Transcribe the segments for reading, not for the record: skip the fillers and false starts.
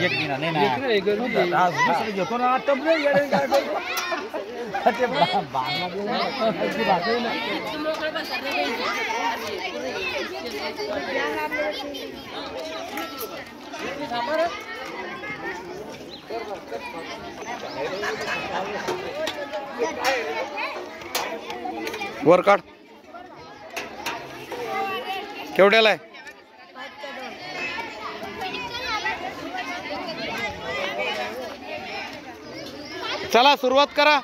एक दिन नाही ना घेतो ना वर काढ केवढ्याला आहे? चला सुरुवात करा.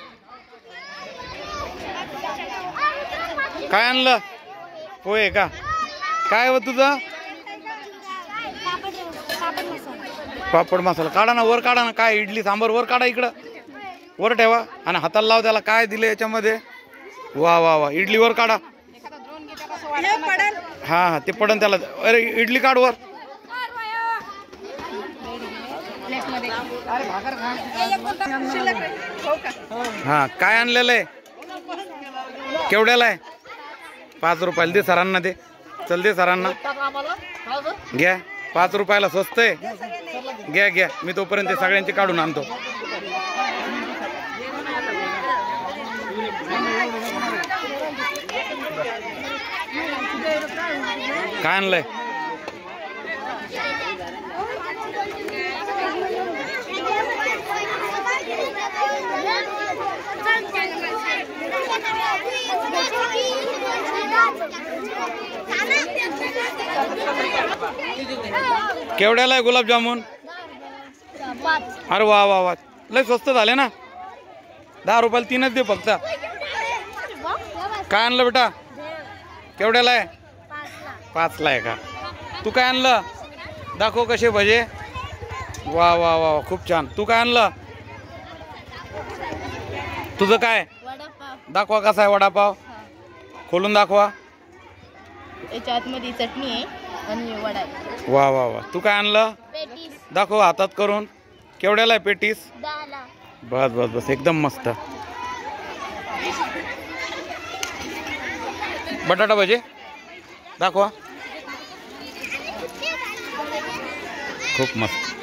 काय आणलं? पोहे का? काय हो तुझं? पापड मसाला काढा ना, वर काढा ना. काय इडली सांबर वर काढा, इकडं वर ठेवा आणि हाताला लाव त्याला. काय दिले याच्यामध्ये? वा वा वा, इडली वर काढा. हा हा ते पडन त्याला. अरे इडली काढ वर. हा काय आणलेलं आहे? केवढ्याला आहे? 5 रुपयाला. दे सरांना दे. चल दे सरांना. घ्या 5 रुपयाला स्वस्त आहे. घ्या घ्या, मी तोपर्यंत सगळ्यांचे काढून आणतो. काय आणलंय? केवढ्याला आहे गुलाबजामुन? अरे वा वा वा, लय स्वस्त झाले ना. 10 रुपयाला 3च दे फक्त. काय आणलं बेटा? केवढ्याला आहे? 5ला आहे का? तू काय आणलं? दाखव कसे भजे. वा वा वा, खूप छान. तू काय आणलं? तुझं काय? दाखवा कसा आहे वडापाव. खोलून दाखवा. याच्या आतमध्ये चटणी आहे आणि वडा आहे. वा वा वा. तू काय आणलं? दाखव हातात करून. केवढ्याला आहे पेटीस? 10ला. बस बस बस, एकदम मस्त. बटाटा भजे दाखवा. खूप मस्त.